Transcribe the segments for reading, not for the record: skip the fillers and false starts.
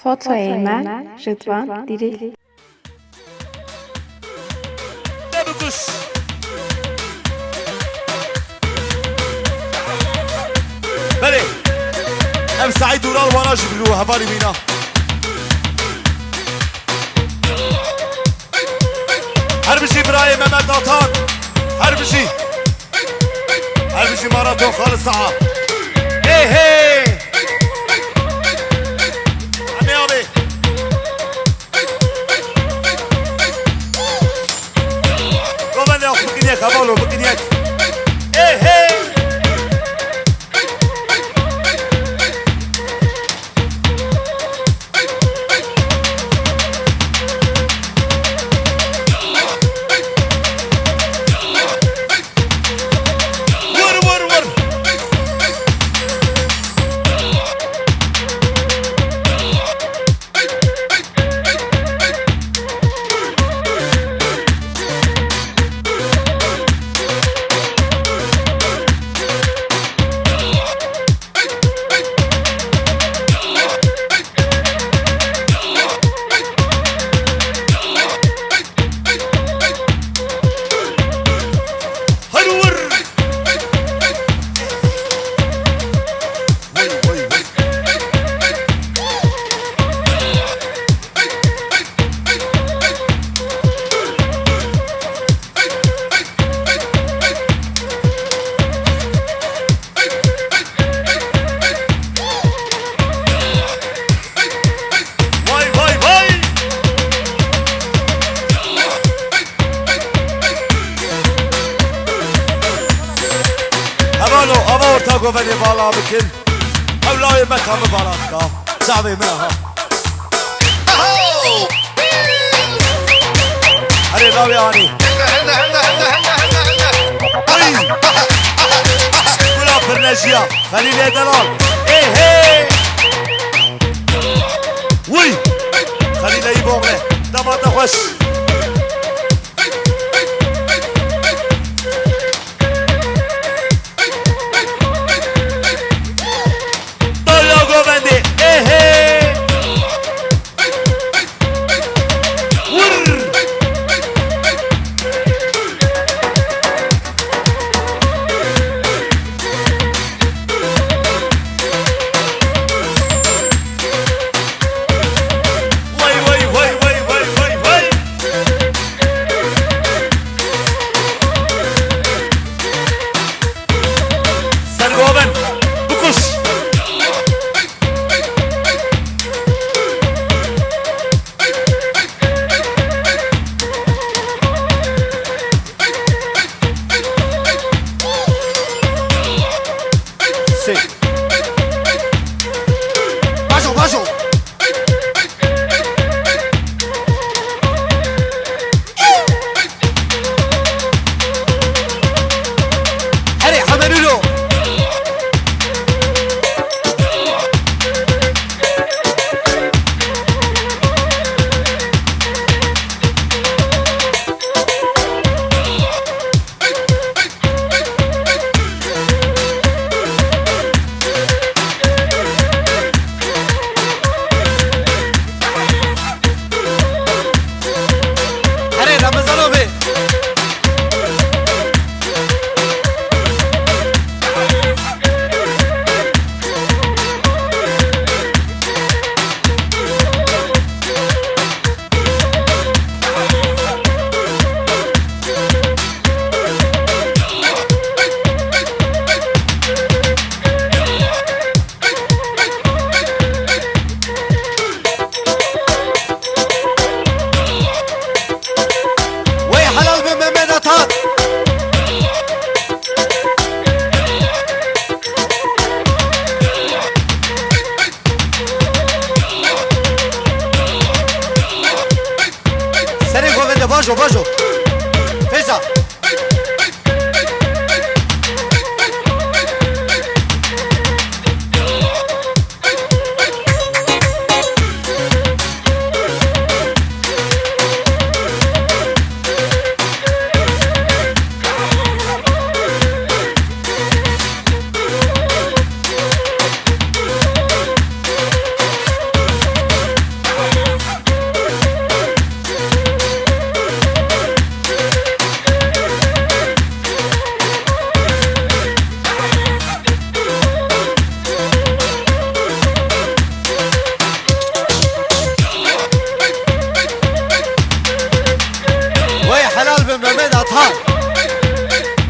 فوتوی من رضوان دیری. بله ام سعید دوران وانا جبلو هفاري بينا هربشي براي ممد ناطان هربشي ماراتون خالص ساعة ايه هيه عمي عمي قومن يا اخ بكنيك هبالو بكنيك ايه هيه گوونی بالا بکن اولای مکان بالا زعبی منها هری ناوی آنی گلا فرنجیا خلیل دلال ای هی وی خلیل ای بومه دمات خوش باجو فيزا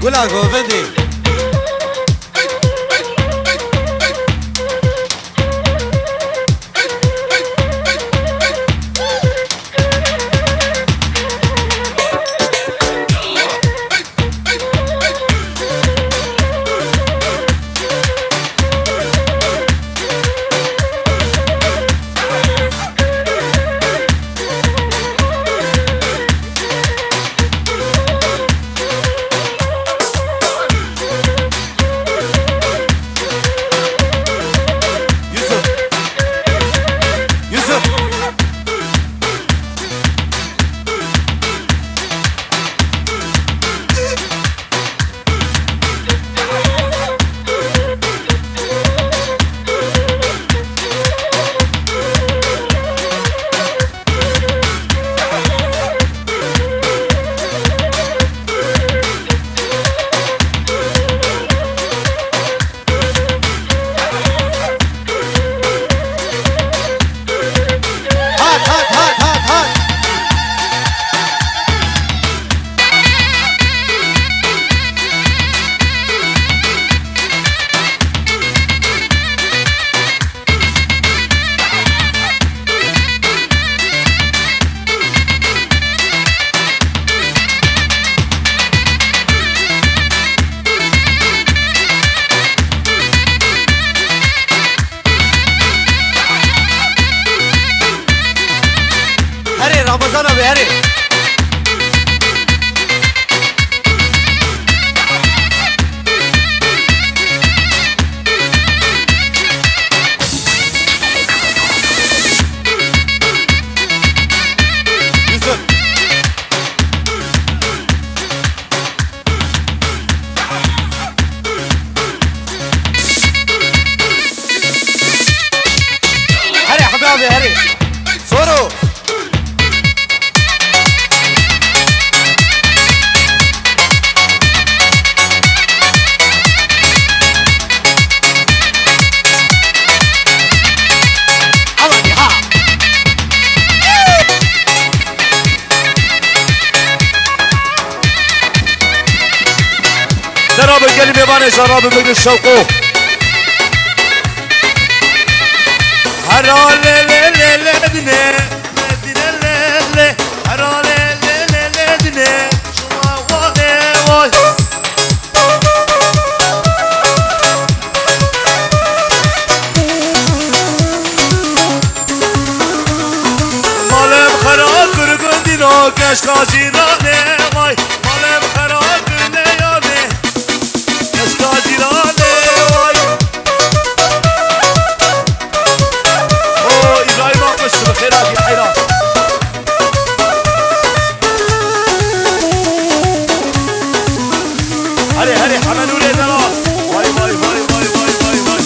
گلا گووندی رمضان ابي هري يوسف هري يا حبيبي هري صوروا شراب القلب يباني شراب بقل الشوقو هرا لي لي لي لي دني دني لي لي هرا لي لي لي لي دني شوا واي واي مالم خراب برگن دینا کش خاجیرانه واي مالم خراب برگن یادی استاجرانه وای اوه ابراهيم اقص بخيرات يا حيران هري هري حملوا لي ترى واي واي واي واي واي واي واي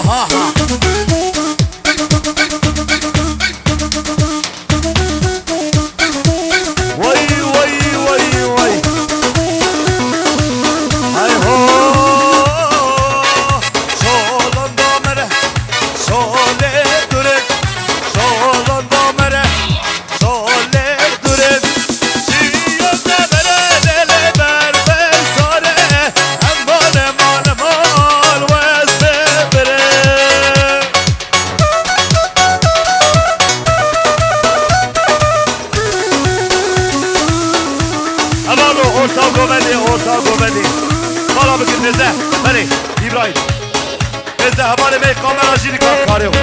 ها واي واي واي واي هاي هو شولان دامره شوله دورد شولان دامره شوله دورد شیون دمره دل بر بساره هم مال وز ببره امانو orta gomedi Kala bugün bizde beni İbrahim bizde habari bey kamera jiri kar yok